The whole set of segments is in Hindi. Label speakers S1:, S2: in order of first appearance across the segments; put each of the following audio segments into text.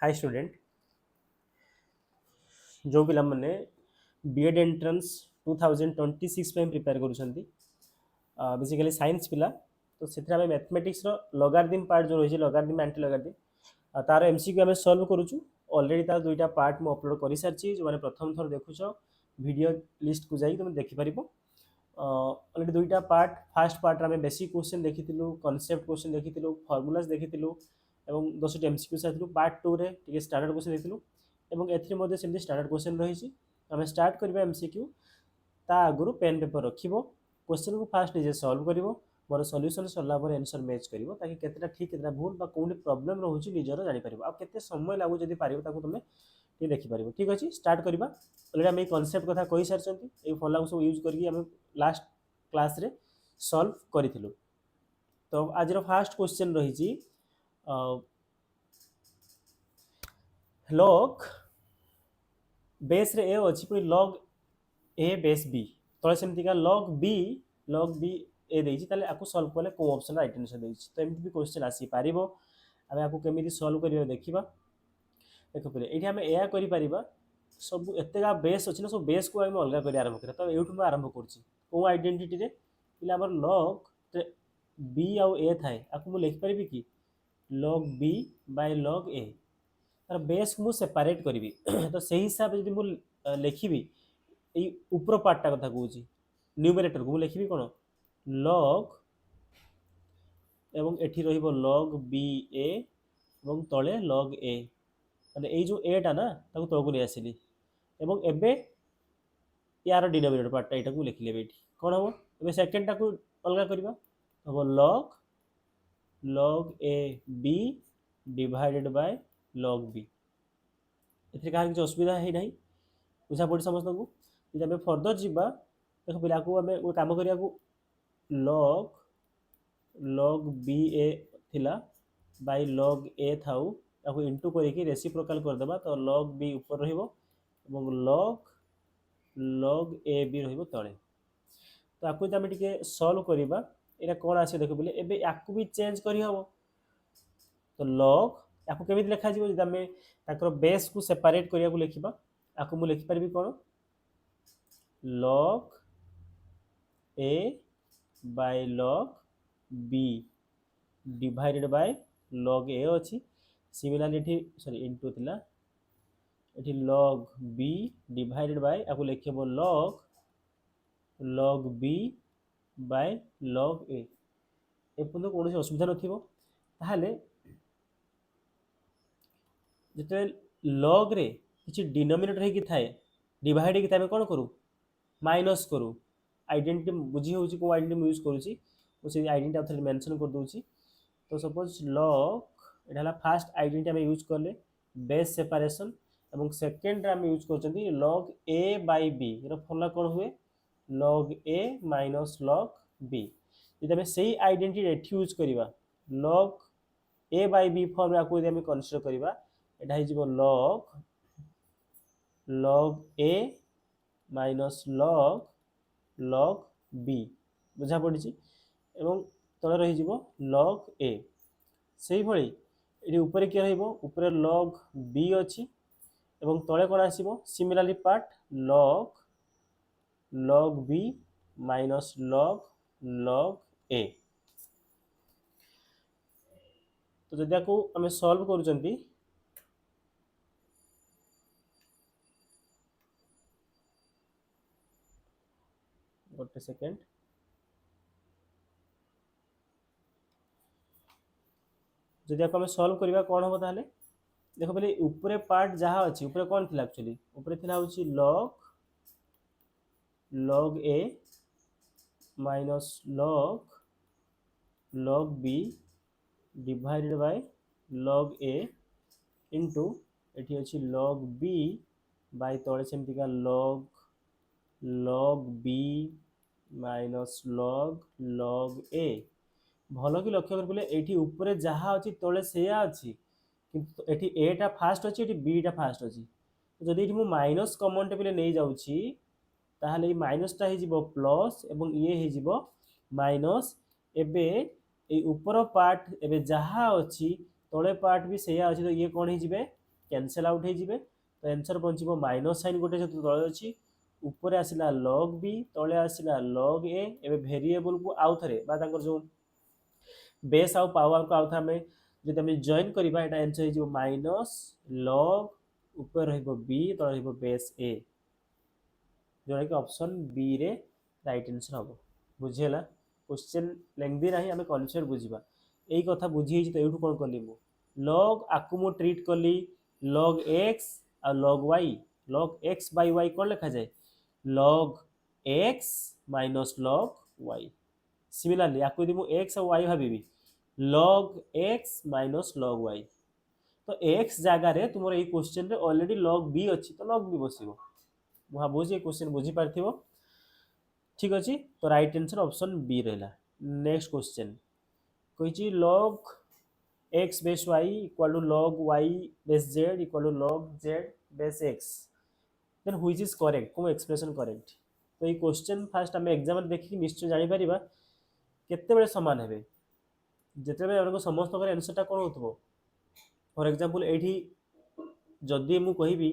S1: हाय स्टूडेंट जो पिला माने बीएड एंट्रेंस 2026 पे प्रिपेयर करूछंती बेसिकली साइंस पिला तो सेथरा में मैथमेटिक्स रो लॉगरिथम पार्ट जो रही लॉगरिथम एंटी लॉगरिथम तार एमसीक्यू आम सॉल्व करूछु ऑलरेडी तार दुईटा पार्ट मु अपलोड कर सारछि जो माने प्रथम थर देखुछ वीडियो लिस्ट को जाई तुम देखि परिबो ऑलरेडी दुईटा पार्ट फास्ट पार्ट आम बेसिक क्वेश्चन देखिथिलु कांसेप्ट क्वेश्चन देखिथिलु फार्मूलाज देखिथिलु एवं 10 एमसीक्यू साथिलु पार्ट 2 रे टिके स्टैंडर्ड क्वेश्चन देखिथिलु एवं एथि मध्ये सेमती स्टैंडर्ड क्वेश्चन रही आम स्टार्ट करबा एमसीक्यू ता आगु पेन पेपर रखिबो क्वेश्चन को फास्ट निजे सॉल्व करिवो मोर सॉल्यूशन सरला पर आंसर मैच करिवो ताकि केतेटा ठीक केतेटा भूल बा कोनी प्रॉब्लम रहउची निजर जानि परिबो आ केते समय लागु जदी पारिबो ताकू तुमे टी देखि परिबो ठीक अछि स्टार्ट करबा ऑलरेडी हम ए कांसेप्ट कथा कहि सारचंती ए फॉर्मूला को सब यूज करके हम लास्ट क्लास रे सॉल्व करिथिलु तो आज रो फर्स्ट क्वेश्चन रही log बेस रे ए अच्छी पुणी log ए बेस बी तले सेमती का log b ए देइछि ताले आकु सॉल्व करले को ऑप्शन राइट आंसर देइछि तो एमती भी क्वेश्चन आसी पारिबो आमे आकु केमिति सॉल्व करियो देखिबा देखो पहिले एठी आमे एया करि पारिबा सब एतेगा बेस अछि ना सब बेस को आमे अलगा करि आरंभ करिया तो एठु मैं आरंभ करछि को आइडेंटिटी रे पिला हमर log b आ a थाए आकु मु लिख परिबि कि log b by log a तार बेस को सेपरेट करी तो सही हिसाब से मुझे लिखी ऊपर पार्टा कथा कहूँ न्यूमरेटर को लिखी कौन लॉग एवं एठी रहिबो log b a एवं तले log a माने ए जो एटा ना ताको तळको नै आसिली एवं एबे यार डिनोमिनेटर पार्टा एटा को लिखि लेबे एठी कोन हो एबे सेकंड टा को अलगा करबा हो log a b divided by log b एथि कहार किछ असुविधा है नाही बुझा पड़ी समस्त को जब हमें फर्दर जीवा देखो पिला को हमें वो काम करिया को log b a थिला बाय log a थाउ ताको इनटू करी कि रेसिप्रोकल कर देबा तो log b ऊपर रहिबो एवं log a b रहिबो तळे तो आकु जे हमें टिके सॉल्व करिबा एटा कोन आसे देखो बोले एबे आकु भी चेंज करी हबो तो log आकु केमिति लिखा जीवो जदि हमें ताकर बेस को सेपरेट करिया को लिखिबा आकु मु लिखि परबी कोन log a by log b divided by log a अछि सिमिलरली एठी सॉरी इनटू थिला एठी log b divided by आकु लिखिबो log b by log a ए पुनो कोनोसी असुविधा नथिबो ताहाले जते log रे किछि डिनोमिनेटर हे कि थाए डिवाइड कि तामे कोन करू माइनस करू आइडेंटिटी बुझी होउची को आइडेंटिटी यूज करूची ओ से आइडेंटिटी आथले मेंशन कर दूची तो सपोज log एठाला फर्स्ट आइडेंटिटी हम यूज करले बेस सेपरेशन एवं सेकंड रे हम यूज करचंती log a by b arrow formula कोन हुए log a minus log b जदि हम सेही आइडेंटिटी एठी यूज करिवा log a by b formula को यदि हम कंसीडर करिवा एटा हे जीवो log a minus log b बुझा पड़ी एवं तले रही जीवो log a सही भली एटी ऊपर के रहइबो ऊपर log b अछि एवं तले कोन आसीबो similarly part log b minus log a तो जदि आकु हमें सॉल्व करूचंती गोटे सेकंड जदि आकु हमें सॉल्व करबा कोन होबो ताले देखो पहले ऊपर पार्ट जहाँ अच्छी ऊपर कौन थी एक्चुअली ऊपर थी हूँ log a minus log b divided by log a into eighty अच्छी log b बाय तले सेमती का log b minus log a भल कि लक्ष्य कर बोले एठी ऊपर जहाँ अच्छी तले सेया अच्छी किंतु एठी a टा फास्ट अछि एठी b टा फास्ट अछि जदि एठी मु माइनस कॉमन टे पले नै जाउछि ताहाले ई माइनस टा हे जिवो प्लस एवं ये हे जिवो माइनस एबे ए ऊपर पार्ट एबे जहाँ अछि तळे पार्ट भी सेया अछि तो ये कोन हे जिवे कैंसल आउट हो जिवे तो आंसर बंचिबो माइनस साइन गोटे जेतु तळे अछि ऊपर आसिला log b तळे आसिला log a एबे वेरिएबल को आउ थरे बा तांकर जो बेस आउ पावर को आउ थामे जदि हम जॉइन करिबा एटा आंसर हो जिवो माइनस log ऊपर रहइबो b तळे रहइबो बेस a जोरा कि ऑप्शन बी रे राइट आंसर हम बुझेला क्वेश्चन लेंथी नाही हमें कॉन्सेप्ट बुझिबा एई कथा बुझी हिची तो एठु कोन करली मु log आकु मु ट्रीट करली log x uh log y log x by y कोन लिखा जाए log x minus log y similarly आकु यदि मु x और y भाबीबी log x minus log y तो x जगह रे तुमर एई क्वेश्चन रे ऑलरेडी log b अछि तो log b बसिबो मु भाबुजी क्वेश्चन बुझी पारथिबो ठीक अछि तो राइट आंसर ऑप्शन बी रहला नेक्स्ट क्वेश्चन कहिची log x base y equal to log y base z equal to log z base x then which is correct को एक्सप्रेशन करेक्ट तो ये क्वेश्चन फास्ट आम एग्जाम देखिए निश्चय जानी परिबा केते बेले समान हेबे जेते बेले हमको समस्त कर आंसरटा कोन होतबो फॉर एग्जांपल एठी जदि मु कहिबी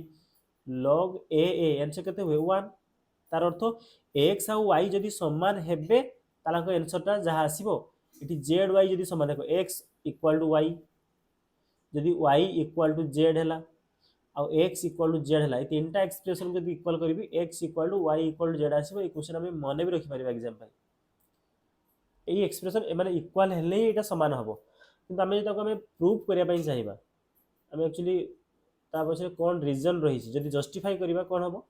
S1: log a आंसर केते हुए 1 तार अर्थ x और y जदि समान हेबे ताला को आंसरटा जहा आसीबो एठी z y जदि समान देखो x इक्वल टू y जदि y इक्वल टू z हैला और x इक्वल टू z हैला ए तीनटा एक्सप्रेशन जदि इक्वल करबी x equal to y equal to z आसीबो ए क्वेश्चन हम मने भी रखि परिबा एग्जाम पे ए एक्सप्रेशन माने इक्वल हेले एटा समान हबो किंतु हम जदि हम प्रूफ करिया पई चाहिबा हम एक्चुअली ता पछे कोन रीजन रही छि जदि जस्टिफाई करिबा कोन हबो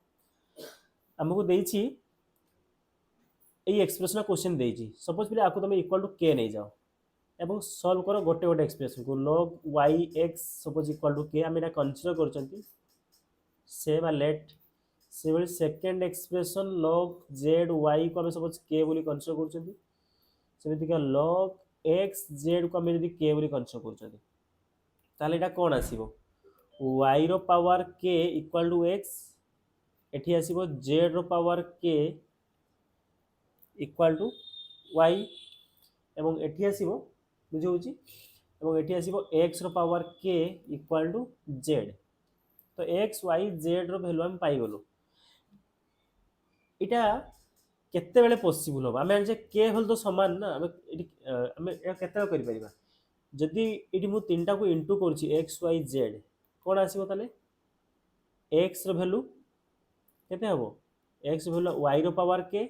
S1: हमको देइछि ए एक्सप्रेशन क्वेश्चन देइछि सपोज पहिले आकु तुम इक्वल टू k नै जाओ एवं सॉल्व करो गोटे गोटे एक्सप्रेशन को log y(x) suppose equal to k हम एटा कंसीडर करचंती सेम आ लेट से वाली सेकंड एक्सप्रेशन log z(y) को हम सपोज k बोली कंसीडर करचंती सेमिति का log x z को हम यदि k बोली कंसीडर करचंती ताले एटा कोन आसीबो y रो power k equal to x एठी आसीबो z रो power k equal to y एवं एठी आसीबो बुझे होची एवं एठी आसीबो x रो power k equal to z तो x y z रो वैल्यू हम पाई गलो इटा केते बेले पॉसिबल हो हमें जे k होल तो समान ना हमें केते करि परिबा जदि इटी मु तीनटा को इनटू करछि x y z कोन आसीबो ताले x रो वैल्यू केते हबो x रो वैल्यू y रो पावर k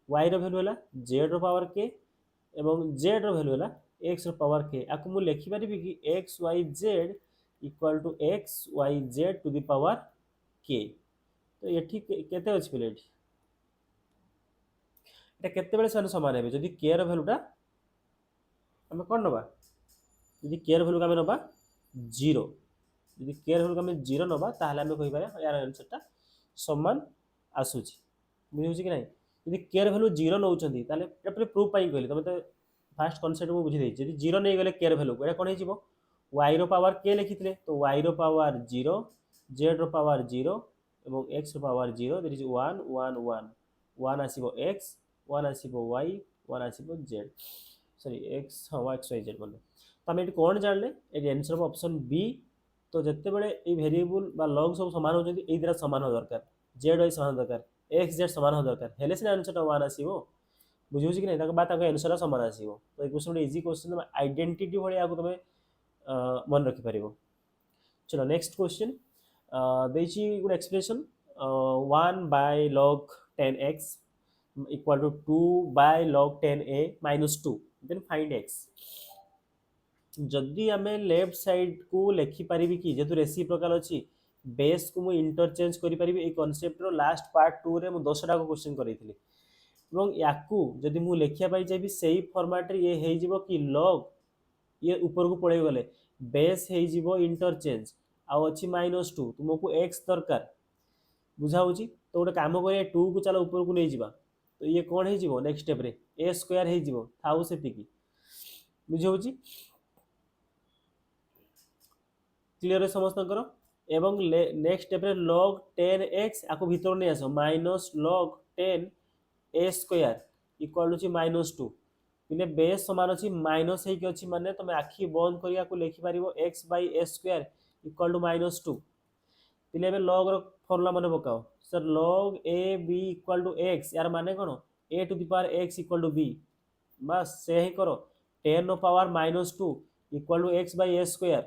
S1: y रो वैल्यू हला z रो पावर k एवं z रो वैल्यू हला x रो पावर k आकु मु लिखि परिबी कि x y z equal to x y z to the power k तो एठी केते अछि पहिले एठी एटा केते बेले समान हेबे जदि k रो वैल्यूटा हम कोन नबा जदि k रो वैल्यू का हम नबा 0 जदि k रो वैल्यू का हम 0 नबा ताहले हम कहि पारे यार आंसरटा समान आसुची बुझि होची कि नै जदि k रो वैल्यू 0 नउचंदी ताहले एटा पहिले प्रूफ पाई कहली तमे तो फास्ट कॉन्सेप्ट मु बुझी दे जदि 0 नै गेले k रो वैल्यू एटा कोन हे जिवो y रो पावर k लिखितले तो y रो पावर 0 z रो पावर 0 एवं x रो पावर 0 दैट इज 1 1 1 1 आसीबो x 1 आसीबो y 1 आसीबो z sorry x x y z बोले तो हम एटी कोन जानले ए आंसर ऑफ ऑप्शन बी तो जत्ते बेले ए वेरिएबल बा लॉग सब समान हो जंती ए दिरा समान हो दरकार z y समान दरकार x z समान हो दरकार हेले से आंसर 1 आसीबो बुझियो कि नहीं बात आंसर समान आसीबो तो ये क्वेश्चन इजी क्वेश्चन आइडेंटिटी भली आगु तमे मन रखि परिबो चलो नेक्स्ट क्वेश्चन देछि good expression 1 by log 10x equal to 2 by log 10a minus 2 then find x जदि हमें लेफ्ट साइड को लिखि परिबी कि जेतु रेसिप्रोकल अछि बेस को मु इंटरचेंज करि परिबी ए कांसेप्ट रो लास्ट पार्ट 2 रे मु 10 टा को क्वेश्चन करैथिली एवं याकू जदि मु लेखिया पाई जाबी सेही फॉर्मेट रे ये हे जिवो कि log ये ऊपर को पड़े गले बेस हे जिवो इंटरचेंज आ अछि -2 तुमको x दरकार बुझा होची तो गोटे काम करे 2 को चला ऊपर को नै जिबा तो ये कोन हे जिवो नेक्स्ट स्टेप रे a स्क्वायर हे जिवो थाउ सेति की बुझा होची क्लियर है समस्त करो एवं नेक्स्ट स्टेप रे log 10x आको भीतर नै आसो -log 10 a square equal to -2 इने बेस समान अछि माइनस हे कि अछि माने तमे आखी बंद करिया को लिखि परिबो x by a square equal to -2 पिले एबे log रो फॉर्मूला मन पकाओ sir log a b equal to x यार माने कोन a to the power x equal to b बस से ही करो 10 नो power -2 equal to x by a square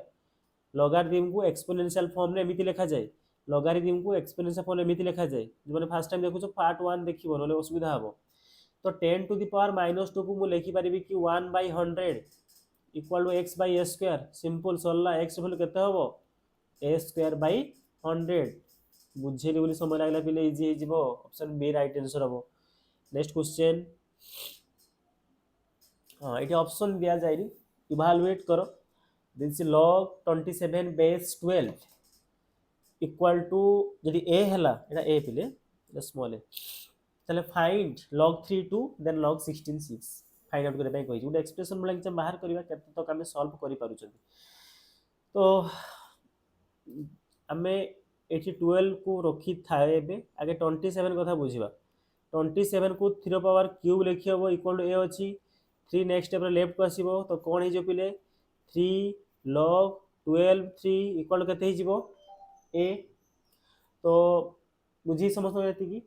S1: logarithm को एक्सपोनेंशियल फॉर्म में एमिति लिखा जाए लॉगरिथम को एक्सपोनेंशियल फॉर्म में एमिति लिखा जाए जो फर्स्ट टाइम देखो पार्ट 1 देखिबो नले असुविधा हबो तो 10 टू द पावर -2 को मु लिखि परिबी कि 1/100 equal to x by a square simple सरला x वैल्यू केते हबो a स्क्वायर बाय 100 बुझेली बोली समय लागला पिले इजी हे जिवो ऑप्शन बी राइट आंसर हबो नेक्स्ट क्वेश्चन हां एटी ऑप्शन दिया जायनी इवैल्यूएट करो this log 27 base 12 equal to जदि a हला एटा a पिले एटा स्मॉल a तले find log 32 then log 16 6 find out करे पई कहि गुड एक्सप्रेशन मला कि बाहर करबा केते तक हमें सॉल्व करि पारु छथि तो हमें 12 को रखी थाए बे आगे 27 कथा बुझिबा 27 को 3 पावर क्यूब लिखिबो इक्वल टू a अछि 3 नेक्स्ट स्टेप रे लेफ्ट को आसीबो तो कोन हे जो पिले 3 log 12 3 इक्वल केते ही जिवो a तो बुझी समस्त एति की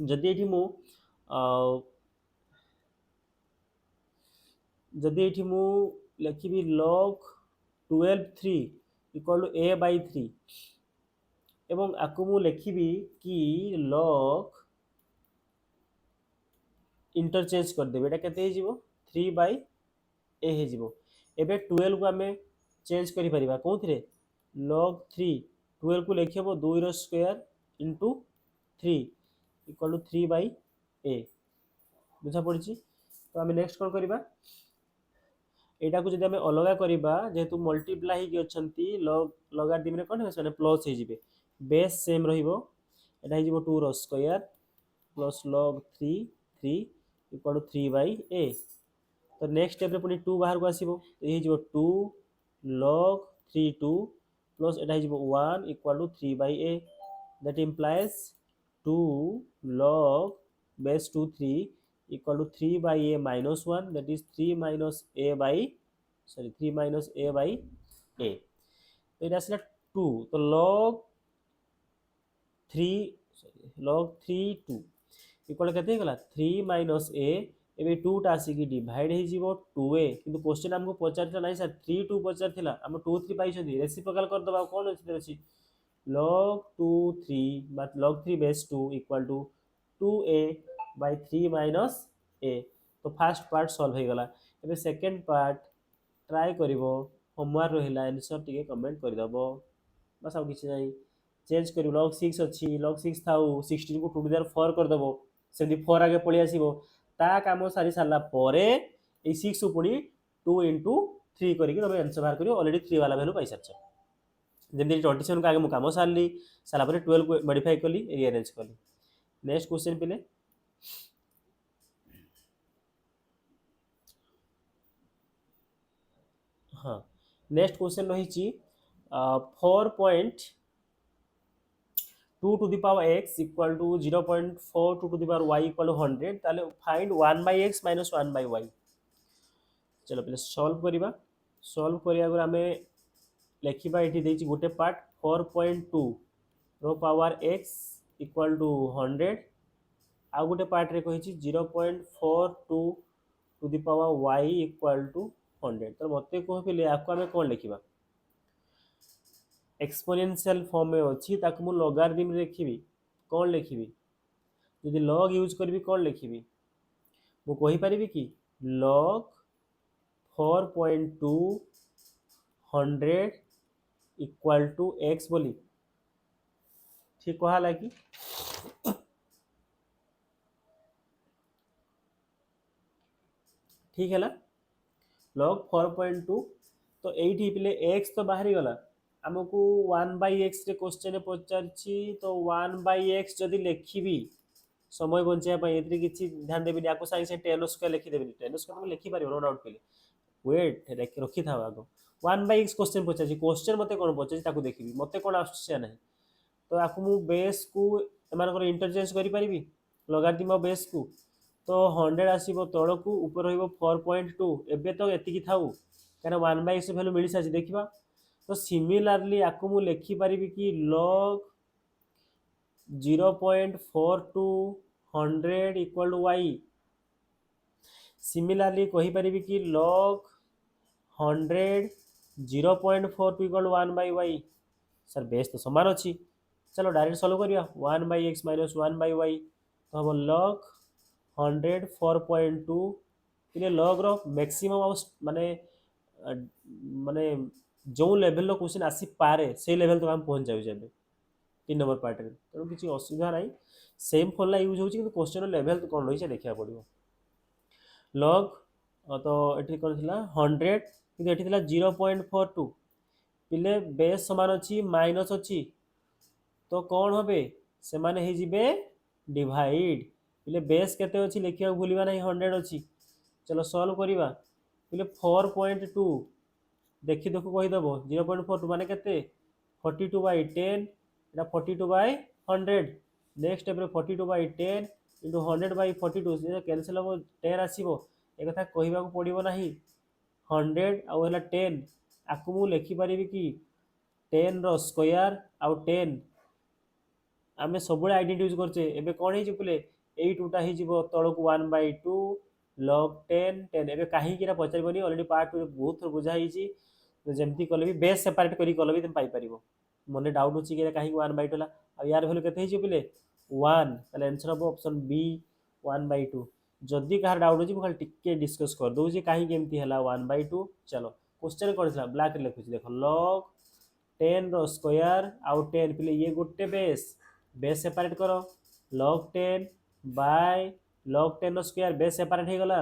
S1: जदि एठी मु जदि एठी मु लिखिबी log 12 3 equal to a by 3 एवं आकु मु लिखिबी कि log इंटरचेंज कर देबे एटा केते हिजिवो 3 बाय a हिजिवो एबे 12 को हमें चेंज करि परिबा कोथरे log 3 12 को लिखिबो 2 रो square into 3 equal to 3 by a बुझा पड़छि तो हमें नेक्स्ट कोन करिबा एटा को जदि हमें अलगा करिबा जेतु मल्टीप्लाई हि अछंती log लॉगरिथम रे कोन माने प्लस हे जिवे बेस सेम रहिबो एटा हे जिवो 2 रो square plus log 3 3 equal to 3 by a तो नेक्स्ट स्टेप रे पुनी 2 बाहर को आसीबो तो हे जिवो 2 log 3 2 प्लस एटा हे जिवो 1 equal to 3 by a that implies 2 log base 2 3 equal to 3 by a minus 1 that is 3 minus a by 3 a तो इटा आसला 2 तो log 3 2 इक्वल केते गला 3 minus a एबे 2 टा आसी की डिवाइड हे जिवो 2a किंतु क्वेश्चन हमको पचारता नहीं सर 3 2 पचार थिला हम 2 3 पाई छथि रेसिप्रोकल कर दबा कोन अछि log 2 3 but log 3 base 2 equal to 2a by 3 minus a तो फर्स्ट पार्ट सॉल्व हो गला एबे सेकंड पार्ट ट्राई करिवो होमवर्क रहिला आंसर टिके कमेंट कर दबो बस आ किछ नहीं चेंज करिवो log 6 अछि log 6 थाउ 16 को 2 टू द 4 कर दबो सेमि 4 आगे पळि आसीबो ता काम सारी साला परे ए 6 को पुनी 2 3 करिके तबे आंसर बाहर करियो ऑलरेडी 3 वाला वैल्यू पाई सरछ जेमि 27 को आगे मु काम सारली साला परे 12 को मॉडिफाई कली रीअरेंज कली नेक्स्ट क्वेश्चन पिले हाँ नेक्स्ट क्वेश्चन रही 4.2 to the power x equal to 0.42 to the power y equal to 100 ताले फाइंड 1/x माइनस 1/y चलो पहले सॉल्व करिया गुरा हमें लिखिबा एठी देछि गोटे पार्ट 4.2 रो पावर x इक्वल टू 100 आ गोटे पार्ट रे कहिछि 0.42 to the power y equal to 100 तो मते कह पिले आको हमें कोन लिखिबा एक्सपोनेंशियल फॉर्म में अछि ताकु मु लॉगरिथम रे लिखिबी कोन लिखिबी यदि log यूज करबी कोन लिखिबी मु कहि परिबी कि log 4.2 100 इक्वल टू x बोली ठीक कहा लागी ठीक है ना log 4.2 तो 8 पिले x तो बाहरी गला हमको 1/x रे क्वेश्चन रे पचारछि तो 1/x जदी लिखिबी समय बंचिया पई एतरी किछि ध्यान देबी याको साइ से 10 स्क्वायर लिखि देबी 10 स्क्वायर में लिखि पारिबो नो डाउट पिले वेट रखि थाओ आगो 1/x क्वेश्चन पचारछि क्वेश्चन मते कोन पचारछि ताको देखिबी मते कोन आछछि नहीं तो आकु मु बेस को एमानकर इंटरचेंज करि परिबी लॉगरिथम ऑफ बेस को तो 100 आसीबो तळकू ऊपर होइबो 4.2 एबे तो एतिकी थाउ काना 1/x वैल्यू मिलि साछि देखिबा तो सिमिलारली आपको मु लिखि पारिबी कि log 0.42 100 equal to y। Similarly कहि पारिबी कि log 100 0.42 equal to 1 by y। Sir base तो समान अच्छी। चलो डायरेक्ट सॉल्व करिया 1 by x minus 1 by y तो हम log 100 4.2 इले log रो मैक्सिमम माने माने जो लेवल क्वेश्चन आसी पारे से लेवल तो हम पहुंच जाऊ जेबे 3 नंबर पार्ट रे तो किसी असुविधा नहीं। सेम फॉर्मूला यूज होची कि क्वेश्चन लेवल कोन रही छै देखिया पड़िबो। log तो एठी कोन थिला 100 कि एठी थिला 0.42 पिले बेस समान अच्छी माइनस अच्छी तो कौन होबे से माने ही जिबे डिवाइड पिले बेस केते अच्छी लिखिया भूलिबा नहीं 100 अच्छी। चलो सॉल्व करिबा पिले 4.2 देखि देखो कहि दबो 0.42 माने केते 42 बाय 10 एटा 42 बाय 100 नेक्स्ट स्टेप रे 42 बाय 10 इनटू 100 बाय 42 जे कैंसिल हो 10 आसीबो ए कथा कहिबा को पड़िबो नाही 100 आ होला 10 आकु मु लिखि परिबी कि 10 रो स्क्वायर आ 10 आमे सबुळे आइडेंटिटी यूज करछे एबे कोन हे जिपुले एई टूटा हे जिवो तळकु 1/2 log 10 10 एबे काहे किरा पचारबनी ऑलरेडी पार्ट 2 बहुत थोर बुझा हिची जेमती कले भी बेस सेपरेट करी कले भी तुम पाई परिबो। मने डाउट होची कि काहे 1/2 ला आ यार वैल्यू केते हे जिपुले 1 ताले आंसर हो ऑप्शन बी 1/2। जदी कहार डाउट होची खाली टिके डिस्कस कर दउ जे काहे केमती हला 1/2। चलो क्वेश्चन कोन छला ब्लैक रे लिखुची देखो log 10 रो स्क्वायर आउ 10 पिले ये गोटे बेस सेपरेट करो log 10 बाय log 10 रो स्क्वायर बेस सेपरेट हे गला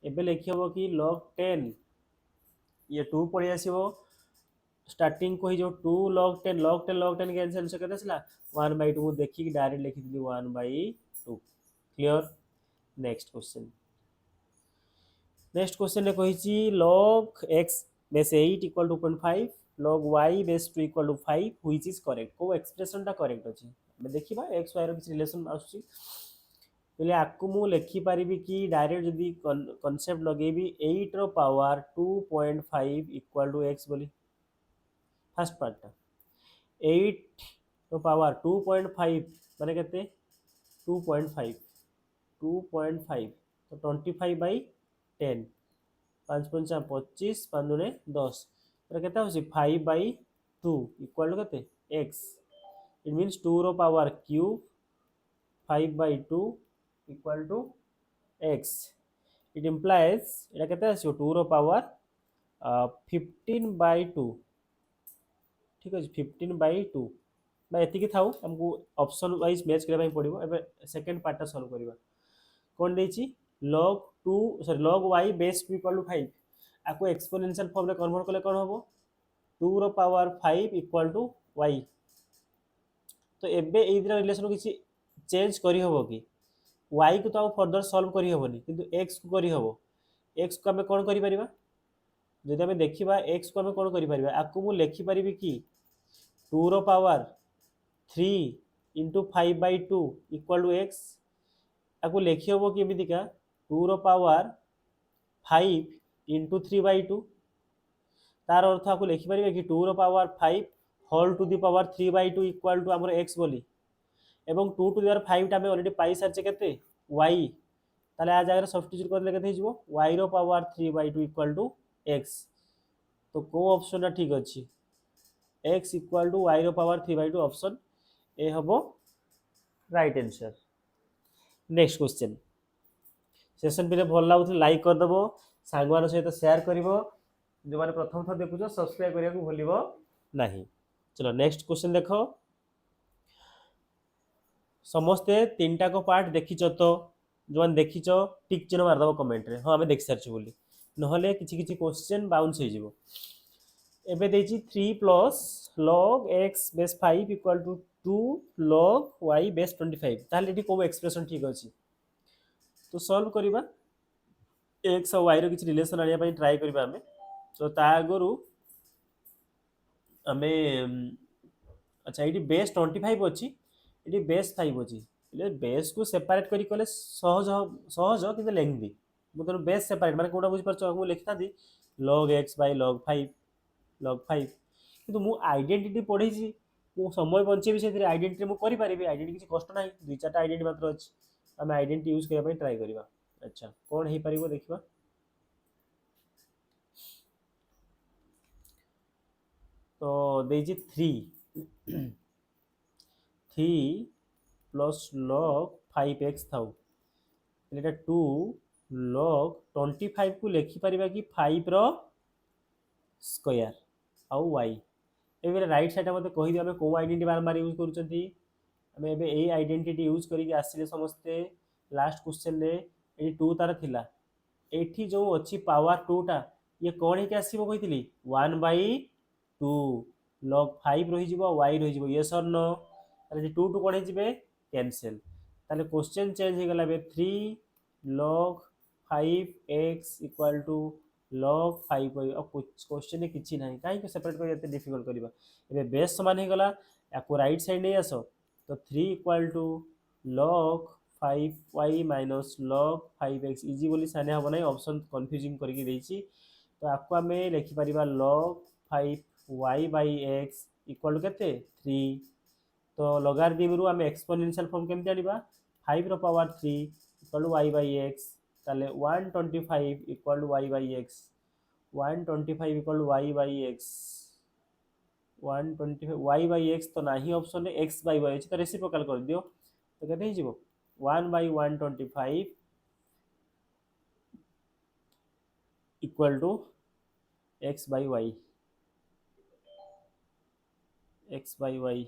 S1: एबे लिखिबो कि log 10 ये 2 पड़ी आसीबो स्टार्टिंग को ही जो 2 log 10 के आंसर केते छला 1/2 देखि कि डायरेक्ट लिखि दिली 1/2 क्लियर। नेक्स्ट क्वेश्चन ने कहिची log x base 8 equal to 2.5 log y base 2 equal to 5 which is correct को एक्सप्रेशन टा करेक्ट अछि मैं देखिबा x y रो किछ रिलेशन आछी पहले आकु मु लिखि पारिबी कि डायरेक्ट जदी कांसेप्ट लगेबी 8 रो पावर 2.5 इक्वल टू x बोली फर्स्ट पार्ट 8 रो पावर 2.5 माने केते 2.5 2.5 तो 25 बाई 10 5 पंचा 25 5 दुने 10 तो केते होसी 5 बाई 2 इक्वल टू केते x इट मींस 2 रो power cube 5 by 2 equal to x it implies एटा केते आसी 2 रो पावर 15 बाई 2 ठीक अछि 15 बाई 2 बा एति कि थाउ हमकु ऑप्शन वाइज मैच करे पड़िबो एबे सेकंड पार्ट टा सॉल्व करिबा कोन देछि log 2 sorry log y base 2 equal to 5 आको एक्सपोनेंशियल फॉर्म रे कन्वर्ट करले कोन होबो 2 रो पावर 5 इक्वल टू y तो एबे एई दिरा रिलेशन किछि चेंज करी होबो कि y को तो फर्दर सॉल्व करी होबोनी किंतु x को करी होबो x को हमें कोन करि परिबा जदि हमें देखिबा x को हमें कोन करि परिबा आको मु लिखि परिबी कि 2 रो power 3 into 5 by 2 equal to x आपको लिखि होबो कि एमिति का 2 रो पावर 5 into 3 by 2 तार अर्थ आपको लिखि परिबे कि 2 रो power 5 whole to the power 3 by 2 equal to हमर x बोली एवं 2 टू द पावर 5 टा में ऑलरेडी पाई सारचे केते y ताले आ जागर सब्स्टिट्यूट करले केते हिजबो y रो power 3 by 2 equal to x तो को ऑप्शन ठीक अछि x equal to y रो पावर 3 by 2 ऑप्शन ए हबो right answer. Next question session पे भल लागु लाइक कर दबो सांगवान सहित शेयर करिवो जो माने प्रथम थर देखुछो सब्सक्राइब करिया को भूलिबो नाही। चलो नेक्स्ट क्वेश्चन देखो समस्ते तीनटा को पार्ट देखिचो तो जो माने देखिचो टिक चिन्ह मार दबो कमेंट रे हां हमें देख सारछु बोली नहले किछि किछि क्वेश्चन बाउंस हो जिवो एबे देछि 3 plus log x base 5 equal to 2 log y base 25 ताले एठी को एक्सप्रेशन ठीक अछि तो सॉल्व करिबा x और y रो किछि रिलेशन आनिया पई ट्राई करिबा हमें तो ता आगरु हमें अच्छा एठी बेस 25 अछि एठी बेस 5 अछि ले बेस को सेपरेट करी कले सहज सहज किंतु लेंथी मु तो बेस सेपरेट माने कोडा बुझ परछो मु लिखता दी log x by log 5 log 5 କିନ୍ତୁ ମୁଁ ଆଇडेଣ୍ଟିଟି ପଢ଼ିଛି, ମୁଁ ସମୟ ବଞ୍ଚେଇବି ସେଥିରେ ଆଇडेଣ୍ଟିଟି ମୁଁ କରିପାରିବି, ଆଇडेଣ୍ଟି କିଛି କଷ୍ଟ ନାହିଁ, ଦୁଇ ଚାରିଟା ଆଇडेଣ୍ଟି ମାତ୍ର ଅଛି, ଆମେ ଆଇडेଣ୍ଟି ୟୁଜ୍ କରିବା ପାଇଁ ଟ୍ରାଏ କରିବା। ଆଚ୍ଛା କ'ଣ ହେଇପାରିବ ଦେଖିବା। ତ ଦେଇଛି 3 ପ୍ଲସ୍ log 5x ଥାଉ, ଏଇଟା 2 log 25 କୁ ଲେଖିପାରିବା କି 5 ର ସ୍କୋୟାର ଆଉ y। ଏବେ ରାइट साइड मते कहि दियो, को आइडेंटिटी बारंबार यूज करूचंती, हमें एबे ए आइडेंटिटी यूज करिक आसिले समस्ते लास्ट क्वेश्चन रे। ए 2 तार थिला, एठी जो अछि पावर 2 टा, ये कोन हे के आसीबो कहितली 1/2 log 5 रहि जिवो y रहि जिवो, यस और नो। ताले 2 टू कोन हे जिवे कैंसिल, ताले क्वेश्चन चेंज हे गला बे 3 log 5x equal to log 5 अब क्वेश्चन में किछि नाही, काहे के सेपरेट कर एते डिफिकल्ट करबा। एबे बेस समान हे गला, याको राइट साइड नै आसो, तो 3 equal to log 5y minus log 5x easy बोली साने हबो नै, ऑप्शन कंफ्यूजिंग करके देछि। तो आपको आमे लिखि परिबा log 5y by x equal to केते 3। तो लॉगरिथम रु आमे एक्सपोनेंशियल फॉर्म केमति आनिबा, 5 रो power 3 equal to y by x, ताले 125 equal to y by x, 125 equal to y by x, 125 y by x तो नाही ऑप्शन रे x बाय y अछि, तो रेसिप्रोकल कर दियो, तो केते ही जिवो 1 by 125 equal to x by y, x by y।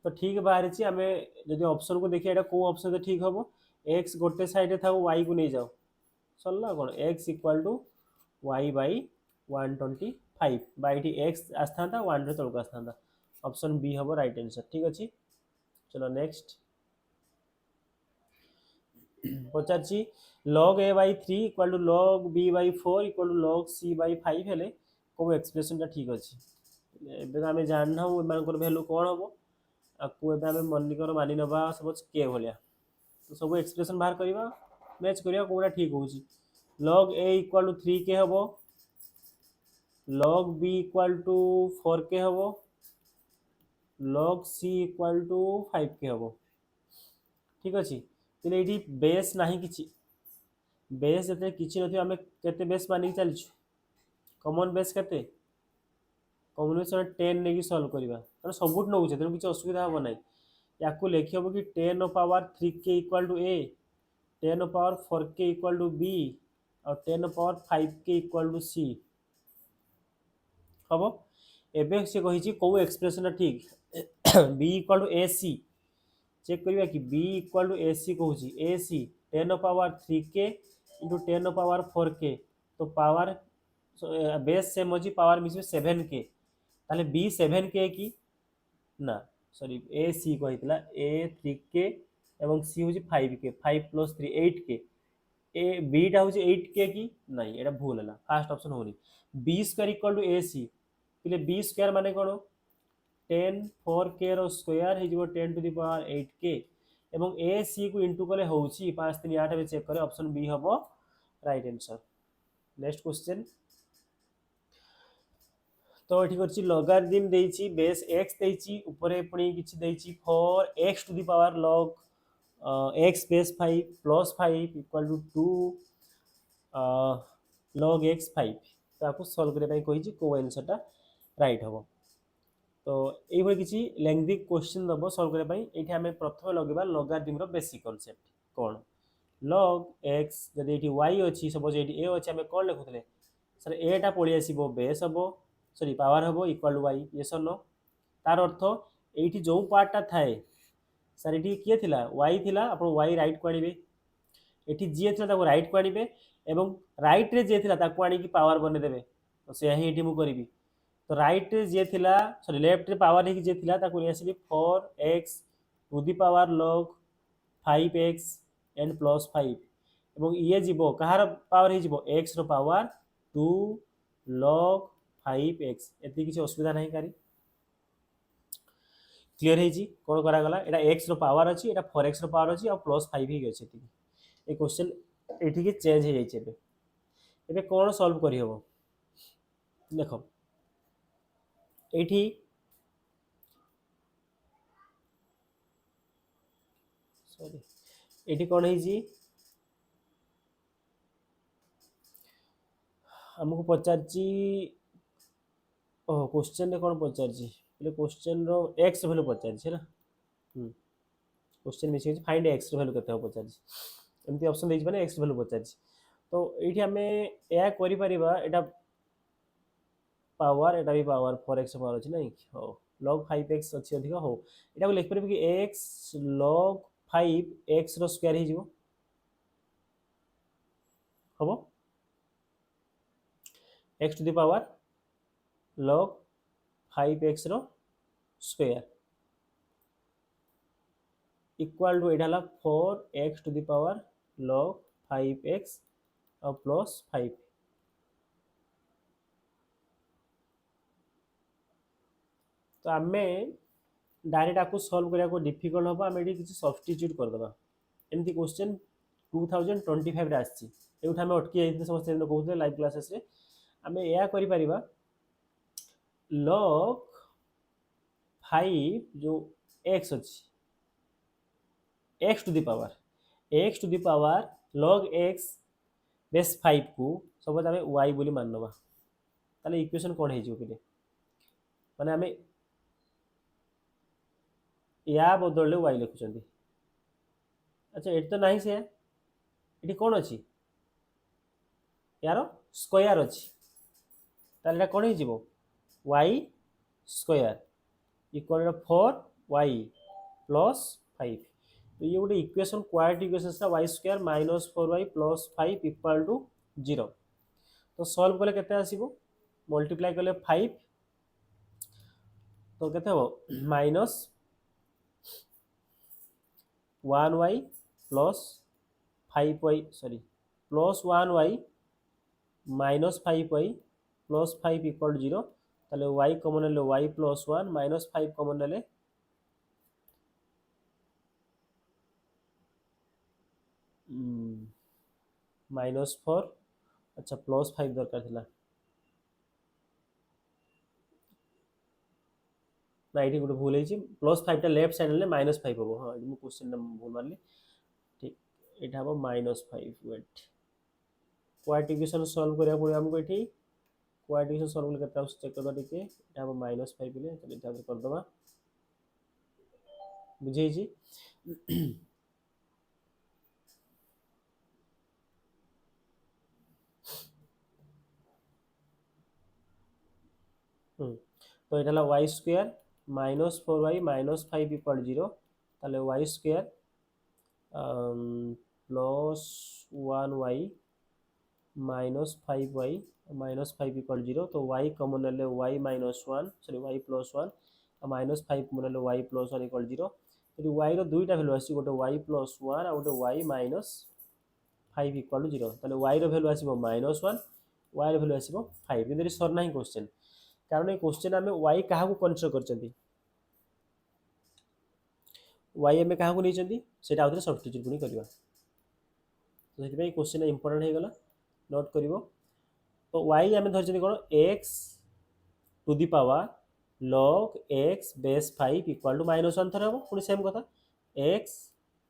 S1: तो ठीक बाहर छी, आमे जदि ऑप्शन को देखिए, एटा को ऑप्शन से ठीक हबो, x गोटे साइड रे थाउ y को नै जाओ, सरला कोन x equal to y by 125 by T x आस्थांता 1 रे तळको आस्थांता, ऑप्शन बी हबो राइट आंसर। ठीक अछि, चलो नेक्स्ट पचारची log a by 3 equal to log b by 4 equal to log c by 5 हेले को एक्सप्रेशन ता ठीक अछि। एबे आमे जानना हो एमानकर वैल्यू कोन हबो, आपको एबे आमे मनिकर मानि नबा सपोज k भलिया, तो सब एक्सप्रेशन बाहर करिवा, मैच करिया कोरा ठीक होउची। log a equal to 3k हबो, log b equal to 4k हबो, log c equal to 5k हबो। ठीक अछि, तेले एठी बेस नाही किछि, बेस जते किछि नथि, आमे केते बेस मानि चलछु, कॉमन बेस केते, कॉमन बेस 10 नेकी सॉल्व करिवा, कारण सबुट नउछे तेनु किछि असुविधा हबो नै। याकू लेखि हबो कि 10 power 3k equal to a, 10 power 4k equal to b और 10 power 5k equal to c हबो। एबे से कहिछि को एक्सप्रेशन ठीक b equal to ac, check करिवा कि b इक्वल टू ac कहूची, ac 10 power 3k into 10 power 4k, तो पावर बेस सेम होची, पावर मिसिबे 7k, ताले b 7k की ना, सॉरी a c कहितला a 3k एवं c होची 5k, 5 प्लस 3 8k, ए b टा होची 8k की नहीं, एटा भूल हला, फर्स्ट ऑप्शन होनी। b square equal to ac, तिले b स्क्वायर माने कोन 10 4k रो स्क्वायर हे जिवो 10 टू द पावर 8k, एवं a c को इंटू कले होउची 5 3 8 में चेक करे, ऑप्शन बी हबो राइट आंसर। नेक्स्ट क्वेश्चन, तो एठी करछि लॉगरिथम देइछि, बेस x देइछि, ऊपरे पुनी किछि देइछि for x to the power log x base 5 plus 5 equal to 2 log x 5, तो आपको सॉल्व करे पई कहिछि को आंसर टा राइट हबो। तो एई भई किछि लेंथी क्वेश्चन दबो सॉल्व करे पई, एठी हमें प्रथम लगेबा लॉगरिथम रो बेसिक कांसेप्ट कोन, log x जदि एठी y अछि, सपोज एठी a अछि, हमें कोन लिखुतले सर a टा पळि आसीबो बेस हबो, सॉरी पावर हबो इक्वल टू y, यस और नो। तार अर्थ एठी जो पार्ट टा थाए, सर एठी के थिला y थिला, आपण y राइट को आनिबे, एठी जे थिला ताको राइट को आनिबे, एवं राइट रे जे थिला ताको आनी कि पावर बने देबे, तो से ही एठी मु करिवि। तो राइट रे जे थिला, सॉरी लेफ्ट रे पावर हे जे थिला ताको नि आसीबे 4x to the power log 5x and plus 5, एवं ये जीवो कहार पावर हे जीवो x रो पावर 2 log 5x, एति किछि असुविधा नाही कारी, क्लियर हे जी कोन करा गला, एटा x रो पावर अछि, एटा 4x रो पावर अछि और प्लस 5 ही अछि एति। ए क्वेश्चन एठी के चेंज हे जाई छे, एबे कोन सॉल्व करि हबो, देख ये सॉरी ये कौन है आमको पचार ओह क्वेश्चन रे कौन पचार क्वेश्चन रो एक्स वैल्यू पचार है ना question miss find x value केते पचार एमती ऑप्शन देछि माने एक्स वैल्यू पचार तो ये आम या एटा पावर एटा भी पावर 4x पावर अच्छी ना हो log 5x अच्छी अधिक हो एटा को लिख परिबे कि x log 5x रो स्क्वायर ही जीवो हबो x to the power log 5x रो स्क्वायर इक्वल टू एटा 4x to the power log 5x और प्लस 5 तो आम डायरेक्ट आपको सॉल्व करने को डिफिकल्ट हम आम ये किसी सब्स्टिट्यूट करदे एमती क्वेश्चन 2025 आसी आम अटकी जाइए समस्त कहते लाइव क्लासेस आम या log 5 जो x अच्छी x to the power log x base 5 को सब आम y बोली मानवा ताले इक्वेशन कौन है माने आम या बदल y लिखुं अच्छा ये तो नहीं से ये कौन अच्छी यार स्क्वायर अच्छी ताले कौन हो y square equal 4y plus 5 तो ये गोटे equation quadratic equation y square minus 4y plus 5 equal to 0 तो सॉल्व कले केते आसीबो मल्टीप्लाई कले 5 तो केते हो minus 1y plus 5y sorry plus 1y minus 5y plus 5 equal to 0 ताले y कॉमन ले y प्लस 1 माइनस 5 कॉमन ले -4 अच्छा प्लस 5 दरकार थिला ना ये गोटे भूल है प्लस 5 टा लेफ्ट साइड ले -5 हम हाँ ये क्वेश्चन भूल मारली ठीक ये हम -5 वेट क्वाड्रेटिक इक्वेशन सॉल्व करिया पड़े हमको ये क्वाड्रेटिक इक्वेशन सॉल्व करते चेक कर टिके ये हम -5 ले चलो इधर कर दबा बुझे जी तो ये y square minus 4y minus 5 equal 0 ताले y square plus 1y minus 5y minus 5 equal 0 तो y कॉमन ले y minus 1 sorry y plus 1 minus 5 common ले y प्लस 1 इक्वल 0 तो y रो दुईटा वैल्यू आसी गोटे y प्लस 1 और गोटे y माइनस 5 इक्वल टू 0 ताले y रो वैल्यू आसीबो माइनस 1 y रो वैल्यू आसीबो 5 इधर सर नाही क्वेश्चन कारण ये क्वेश्चन आम y क्या कनसीडर कर y आम क्या नहीं आउे सब्स्टिट्यूट पुणी करवा तो से क्वेश्चन इंपोर्टेंट हो गला नोट कर तो y आम धरते कौन x to the power log x base 5 equal to -1 थर हम पुणी सेम कथा x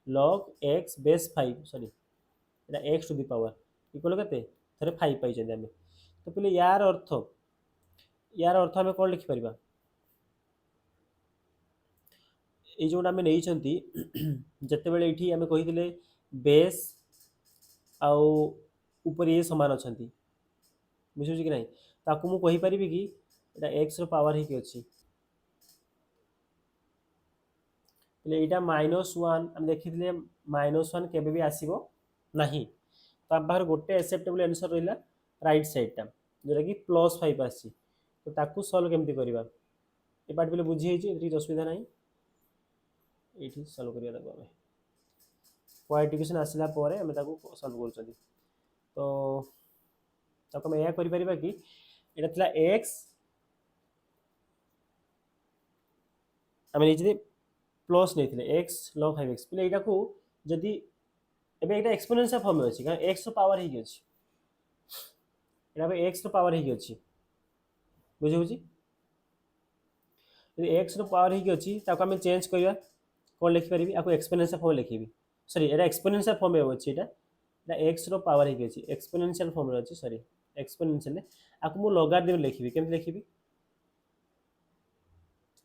S1: log x base 5 sorry এটা x to the power equal के थे 5 पाई आम तो पहले यार अर्थ आम कौन लिखिपर ये जो आम नहीं जिते बड़े ये आम कही बेस आउ ऊपर ये सामान अच्छा बुझे कि ना ताकू मुझे कहीपरि कि एक्स पावर ही अच्छी यहाँ -1 आम देखी -1 केबे भी आसो ना तो आम पाखे गोटे एक्सेप्टेबल आंसर रहा राइट साइडटा जोटा कि +5 आसी तो ताकू सल्व केमती करवा ये पार्ट पे बुझी किसी असुविधा ना ये सल्व करिया आम क्वाड्रेटिक आसला आम सल्व कर तो आम यह कि यहाँ था एक्स आम नहीं प्लस नहीं एक्स log 5x पे यहाँ को जदि एवं एक्सपोनेंशियल फॉर्म में अच्छी कारण एक्स पावर ही अच्छी यहाँ एक्स पावर ही अच्छी बुझे होची यदि x रो पावर ही अछि ताको हम चेंज करिया कोन लिखि परिबी आको एक्सपोनेंशियल फॉर्म लिखिबी सॉरी एटा एक्सपोनेंशियल फॉर्म में अछि एटा x रो पावर ही अछि एक्सपोनेंशियल फॉर्म में अछि सॉरी एक्सपोनेंशियल आको मु लॉगारिथम लिखिबी केमति लिखिबी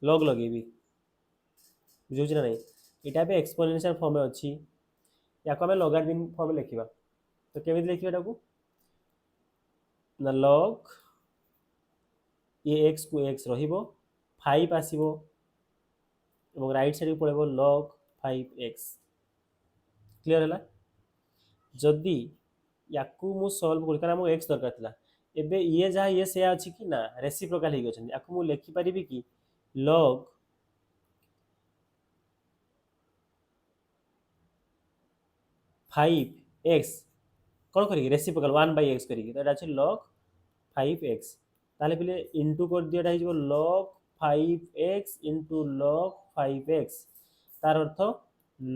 S1: लॉग लगेबी बुझे होची ना नहीं एटा भी एक्सपोनेंशियल फॉर्म में अछि याको हम लॉगारिथम फॉर्म में लिखिबा तो केमति लिखिबा एटाको ना लॉग ये x को x रहिबो 5 आसीबो एवं राइट साइड को पळेबो log 5x क्लियर हला जदि याकू मु सॉल्व करी कारण मु x दरकार थिला एबे ये जहा ये से अछि कि ना रेसिप्रोकल हे गछन याकू मु लिखि परिबी कि log 5x कोन करी रेसिप्रोकल 1/x करी तो एटा अछि log 5x ताले पहिले इनटू कर दिया एटा हिजो log 5x into log 5x तार अर्थ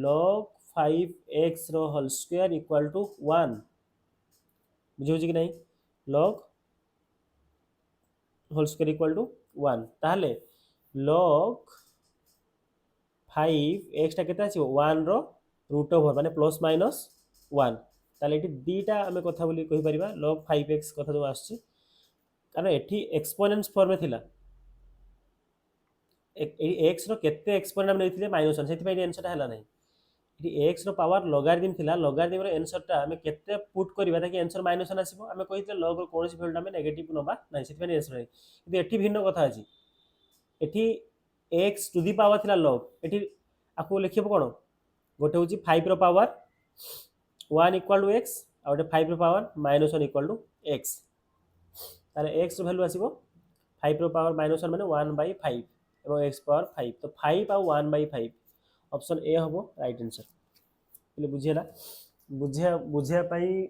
S1: log 5x रो होल स्क्वायर इक्वल टू 1 बुझे होची कि नहीं log whole square equal to 1 ताले log 5x टा केते आसी 1 रो रूट ओवर माने प्लस माइनस 1 ताले एठी दीटा हमें कथा बोली कहि परिबा log 5x कथा जो आसी कारण एठी एक्सपोनेंट्स फॉर्म में थिला एक्स रो केते एक्सपोनेंट हम लेथिले -1 सेति पई आंसर हला नै इति एक्स रो पावर लॉगारिथम थिला लॉगारिथम रो आंसर टा हमें केते पुट करबा ताकि आंसर -1 आसीबो हमें कहितले लॉग रो कोनोसी वैल्यू हमें नेगेटिव नबा नै सेति पई आंसर नै इति एठी भिन्न कथा अछि एठी x टू द पावर थिला लॉग एठी आको लिखिबो कोन गोटे होची 5 रो पावर 1 इक्वल टू x आ गोटे 5 रो पावर -1 इक्वल टू x ताले x रो वैल्यू आसीबो 5 रो पावर -1 माने 1/5 एवं x पावर 5 तो 5 आ 1/5 ऑप्शन ए हबो राइट आंसर पहले बुझियला बुझिया पई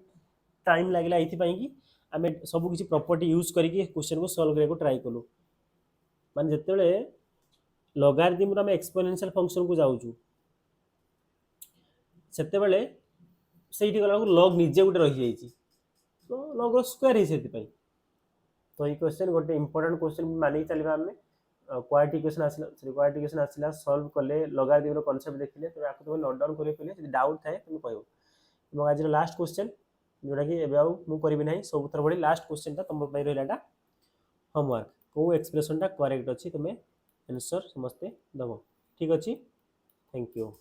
S1: टाइम लागला इथि पई कि हमें सब किछि प्रॉपर्टी यूज करिकि क्वेश्चन को सॉल्व करे को ट्राई कलु माने जतेले लॉगारिथम रो हम एक्सपोनेंशियल फंक्शन को जाउछु सेते बेले सेठी गला को लॉग निजे उटे रहि जाईची तो लॉग रो स्क्वायर ही सेति पई तो ये क्वेश्चन गोटे इंपोर्टेंट क्वेश्चन मानि चलिबा हमें क्वाड्रेटिक इक्वेशन आसिला क्वाड्रेटिक इक्वेशन आसिला सॉल्व करले लॉगारिथम रो कांसेप्ट देखिले तो आको तो नोट डाउन करे पहिले यदि डाउट थाए तुम कहबो एवं आज लास्ट क्वेश्चन जोटा कि एबे आउ मु करबी नाही सब थर बडी लास्ट क्वेश्चन ता तुम पई रहलाटा होमवर्क को एक्सप्रेशन ता करेक्ट अछि तुमे आंसर समझते दबो ठीक अछि थैंक यू